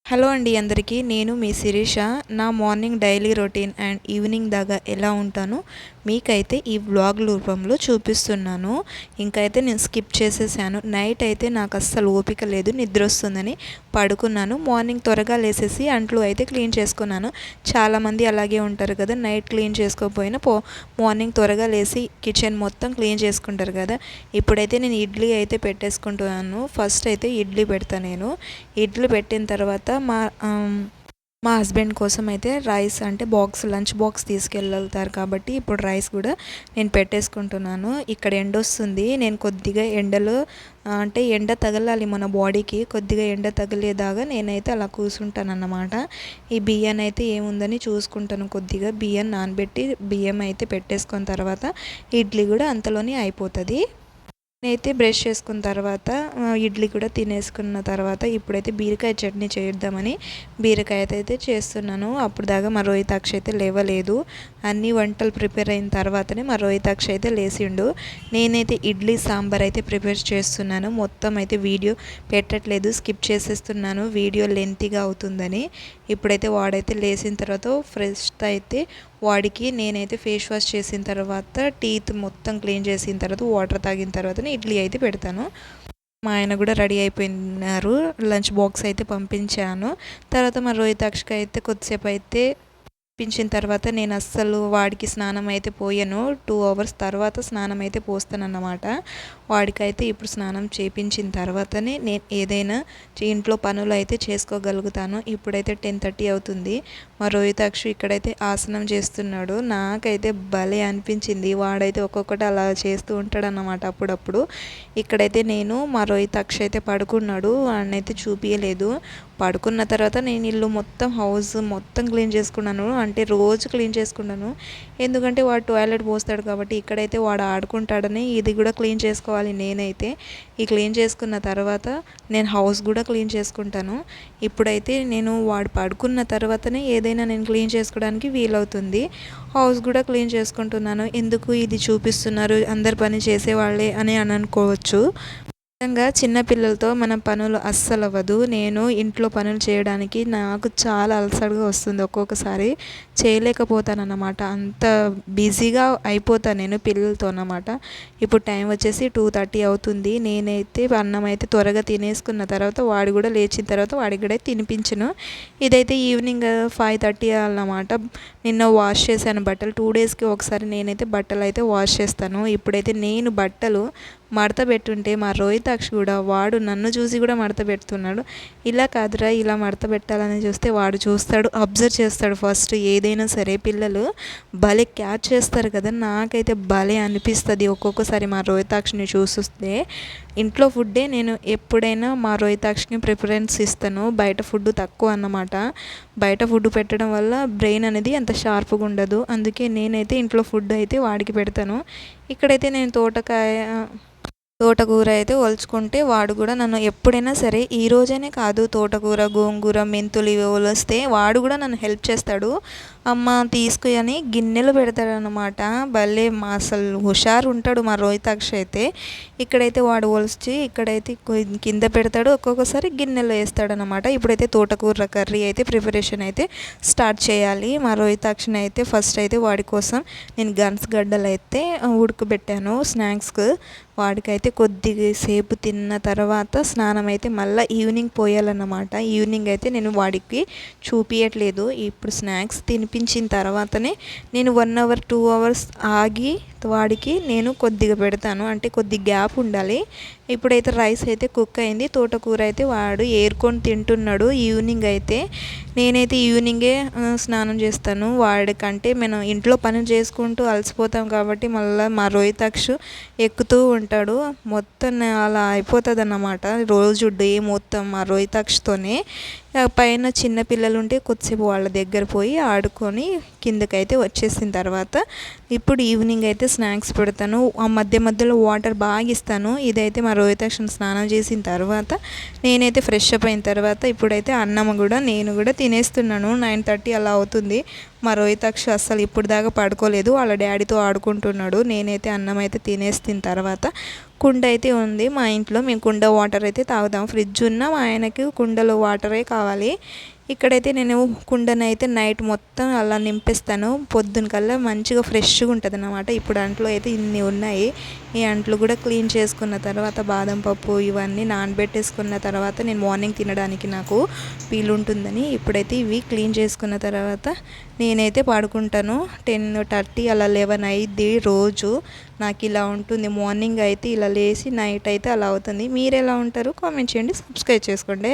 Hello అండి అందరికీ. నేను మీ శిరీష. నా morning daily routine and evening దాకా ఎలా ఉంటానో మీకైతే ఈ వ్లాగ్ రూపంలో చూపిస్తున్నాను. ఇంకైతే నేను స్కిప్ చేసేసాను. నైట్ అయితే నాకు అస్సలు ఓపిక లేదు, నిద్ర వస్తుందని పడుకున్నాను. మార్నింగ్ త్వరగా లేసేసి అంట్లు అయితే క్లీన్ చేసుకున్నాను. చాలామంది అలాగే ఉంటారు కదా, నైట్ క్లీన్ చేసుకోకపోయినా మార్నింగ్ త్వరగా లేసి కిచెన్ మొత్తం క్లీన్ చేసుకుంటారు కదా. ఇప్పుడైతే నేను ఇడ్లీ అయితే పెట్టేసుకుంటున్నాను. ఫస్ట్ అయితే ఇడ్లీ పెడతాను. నేను ఇడ్లీ పెట్టిన తర్వాత మా హస్బెండ్ కోసం అయితే రైస్ అంటే లంచ్ బాక్స్ తీసుకెళ్తారు కాబట్టి ఇప్పుడు రైస్ కూడా నేను పెట్టేసుకుంటున్నాను. ఇక్కడ ఎండ వస్తుంది. నేను కొద్దిగా ఎండలో అంటే ఎండ తగలాలి మన బాడీకి, కొద్దిగా ఎండ తగిలేదాకా నేనైతే అలా కూర్చుంటాను అన్నమాట. ఈ బియ్యాన్ని అయితే ఏముందని చూసుకుంటాను. కొద్దిగా బియ్యం నానబెట్టి బియ్యం అయితే పెట్టేసుకున్న తర్వాత ఇడ్లీ కూడా అంతలోనే అయిపోతుంది. నేనైతే బ్రష్ చేసుకున్న తర్వాత ఇడ్లీ కూడా తినేసుకున్న తర్వాత ఇప్పుడైతే బీరకాయ చట్నీ చేద్దామని బీరకాయ అయితే చేస్తున్నాను. అప్పుడు దాకా మా రోహితాక్ష అయితే లేవలేదు. అన్ని వంటలు ప్రిపేర్ అయిన తర్వాతనే మా రోహితాక్ష అయితే లేచిండు. నేనైతే ఇడ్లీ సాంబార్ అయితే ప్రిపేర్ చేస్తున్నాను. మొత్తం అయితే వీడియో పెట్టట్లేదు, స్కిప్ చేసేస్తున్నాను, వీడియో లెంతీగా అవుతుందని. ఇప్పుడైతే వాడైతే లేచిన తర్వాత ఫ్రెష్ అయితే వాడికి నేనైతే ఫేస్ వాష్ చేసిన తర్వాత టీత్ మొత్తం క్లీన్ చేసిన తర్వాత వాటర్ తాగిన తర్వాతనే ఇడ్లీ అయితే పెడతాను. మా ఆయన కూడా రెడీ అయిపోయినారు. లంచ్ బాక్స్ అయితే పంపించాను. తర్వాత మా రోహితాక్షకి అయితే కొద్దిసేపు అయితే పంపించిన తర్వాత నేను అస్సలు వాడికి స్నానం అయితే పోయాను. 2 అవర్స్ తర్వాత స్నానం అయితే పోస్తానన్నమాట. వాడికైతే ఇప్పుడు స్నానం చేయించిన తర్వాతనే నేను ఏదైనా ఇంట్లో పనులు అయితే చేసుకోగలుగుతాను. ఇప్పుడైతే 10:30 అవుతుంది. మా రోహితాక్షు ఇక్కడైతే ఆసనం చేస్తున్నాడు. నాకైతే భలే అనిపించింది. వాడైతే ఒక్కొక్కటి అలా చేస్తూ ఉంటాడు అన్నమాట అప్పుడప్పుడు. ఇక్కడైతే నేను మా రోహితాక్ష అయితే పడుకున్నాడు, వాడినైతే చూపించలేదు. పడుకున్న తర్వాత నేను ఇల్లు మొత్తం హౌస్ మొత్తం క్లీన్ చేసుకున్నాను. అంటే రోజు క్లీన్ చేసుకున్నాను, ఎందుకంటే వాడు టాయిలెట్ పోస్తాడు కాబట్టి. ఇక్కడైతే వాడు ఆడుకుంటాడని ఇది కూడా క్లీన్ చేసుకోవాలి నేనైతే. ఈ క్లీన్ చేసుకున్న తర్వాత నేను హౌస్ కూడా క్లీన్ చేసుకుంటాను. ఇప్పుడైతే నేను వాడు పడుకున్న తర్వాతనే ఏదైనా నేను క్లీన్ చేసుకోవడానికి వీలవుతుంది. హౌస్ కూడా క్లీన్ చేసుకుంటున్నాను. ఎందుకు ఇది చూపిస్తున్నారు, అందరు పని చేసేవాళ్ళే అని అనుకోవచ్చు. నిజంగా చిన్నపిల్లలతో మన పనులు అస్సలు అవ్వదు. నేను ఇంట్లో పనులు చేయడానికి నాకు చాలా అలసటగా వస్తుంది. ఒక్కొక్కసారి చేయలేకపోతానన్నమాట. అంత బిజీగా అయిపోతాను నేను పిల్లలతో అన్నమాట. ఇప్పుడు టైం వచ్చేసి 2:30 అవుతుంది. నేనైతే అన్నం అయితే త్వరగా తినేసుకున్న తర్వాత వాడు కూడా లేచిన తర్వాత వాడికి కూడా తినిపించను. ఇదైతే ఈవినింగ్ 5:30 అన్నమాట. నిన్న వాష్ చేశాను బట్టలు. 2 డేస్కి ఒకసారి నేనైతే బట్టలు అయితే వాష్ చేస్తాను. ఇప్పుడైతే నేను బట్టలు మడత పెట్టుంటే మా రోహితాక్ష కూడా వాడు నన్ను చూసి కూడా మడత పెడుతున్నాడు. ఇలా కాదురా, ఇలా మడత పెట్టాలని చూస్తే వాడు చూస్తాడు, అబ్జర్వ్ చేస్తాడు ఫస్ట్. ఏదైనా సరే పిల్లలు భలే క్యాచ్ చేస్తారు కదా. నాకైతే భలే అనిపిస్తుంది ఒక్కొక్కసారి మా రోహితాక్షని చూస్తే. ఇంట్లో ఫుడ్డే నేను ఎప్పుడైనా మా రోహితాక్షకి ప్రిఫరెన్స్ ఇస్తాను. బయట ఫుడ్ తక్కువ అన్నమాట. బయట ఫుడ్ పెట్టడం వల్ల బ్రెయిన్ అనేది అంత షార్ప్గా ఉండదు. అందుకే నేనైతే ఇంట్లో ఫుడ్ అయితే వాడికి పెడతాను. ఇక్కడైతే నేను తోటకూర అయితే ఒలుచుకుంటే వాడు కూడా నన్ను ఎప్పుడైనా సరే, ఈ రోజనే కాదు, తోటకూర, గోంగూర, మెంతులు ఇవి ఒలిస్తే వాడు కూడా నన్ను హెల్ప్ చేస్తాడు. అమ్మ తీసుకుని గిన్నెలు పెడతాడనమాట. భలే అసలు హుషారు ఉంటాడు మా రోహితాక్ష అయితే. ఇక్కడైతే వాడు ఒలిచి ఇక్కడైతే కింద పెడతాడు, ఒక్కొక్కసారి గిన్నెలో వేస్తాడనమాట. ఇప్పుడైతే తోటకూర కర్రీ అయితే ప్రిపరేషన్ అయితే స్టార్ట్ చేయాలి. మా రోహితాక్షని అయితే ఫస్ట్ అయితే వాడి కోసం నేను గడ్డలు అయితే ఉడకబెట్టాను స్నాక్స్కి. వాడికైతే కొద్దిగా సేపు తిన్న తర్వాత స్నానం అయితే మళ్ళీ ఈవినింగ్ పోయాలన్నమాట. ఈవినింగ్ అయితే నేను వాడికి చూపించట్లేదు. ఇప్పుడు స్నాక్స్ తినిపించిన తర్వాతనే నేను 1 అవర్ 2 అవర్స్ ఆగి వాడికి నేను కొద్దిగా పెడతాను. అంటే కొద్ది గ్యాప్ ఉండాలి. ఇప్పుడైతే రైస్ అయితే కుక్ అయింది. తోటకూర అయితే వాడు ఏరుకొని తింటున్నాడు. ఈవినింగ్ అయితే నేనైతే ఈవినింగే స్నానం చేస్తాను. వాడికంటే మనం ఇంట్లో పని చేసుకుంటూ అలసిపోతాం కాబట్టి మళ్ళీ మా రోహితాక్ష ఎక్కుతూ ఉంటాడు. మొత్తం అలా అయిపోతుంది అన్నమాట రోజు డే మొత్తం మా రోహితాక్షతోనే. పైన చిన్న పిల్లలు ఉంటే కొద్దిసేపు వాళ్ళ దగ్గర పోయి ఆడుకొని కిందకైతే వచ్చేసిన తర్వాత ఇప్పుడు ఈవినింగ్ అయితే స్నాక్స్ పెడతాను. ఆ మధ్య మధ్యలో వాటర్ బాగా ఇస్తాను. ఇదైతే మా రోహితాక్షని స్నానం చేసిన తర్వాత నేనైతే ఫ్రెష్ అప్ అయిన తర్వాత ఇప్పుడైతే అన్నం కూడా నేను కూడా తినేస్తున్నాను. 9:30 అలా అవుతుంది. మా రోహితాక్ష అస్సలు ఇప్పుడు దాకా పడుకోలేదు, వాళ్ళ డాడీతో ఆడుకుంటున్నాడు. నేనైతే అన్నం అయితే తినేసిన తర్వాత కుండ అయితే ఉంది మా ఇంట్లో, మేము కుండ వాటర్ అయితే తాగుతాం. ఫ్రిడ్జ్ ఉన్న మా ఆయనకి కుండలో వాటరే కావాలి. ఇక్కడైతే నేను కుండనైతే నైట్ మొత్తం అలా నింపేస్తాను. పొద్దున కల్లా మంచిగా ఫ్రెష్గా ఉంటుంది అన్నమాట. ఇప్పుడు అంట్లు అయితే ఇన్ని ఉన్నాయి. ఈ అంట్లు కూడా క్లీన్ చేసుకున్న తర్వాత బాదం పప్పు ఇవన్నీ నానబెట్టేసుకున్న తర్వాత నేను మార్నింగ్ తినడానికి నాకు వీలుంటుందని ఇప్పుడైతే ఇవి క్లీన్ చేసుకున్న తర్వాత నేనైతే పడుకుంటాను. 10:30 అలా 11 అయ్యిద్ది రోజు. నాకు ఇలా ఉంటుంది. మార్నింగ్ అయితే ఇలా లేచి నైట్ అయితే అలా అవుతుంది. మీరు ఎలా ఉంటారు కామెంట్ చేయండి, సబ్స్క్రైబ్ చేసుకోండి.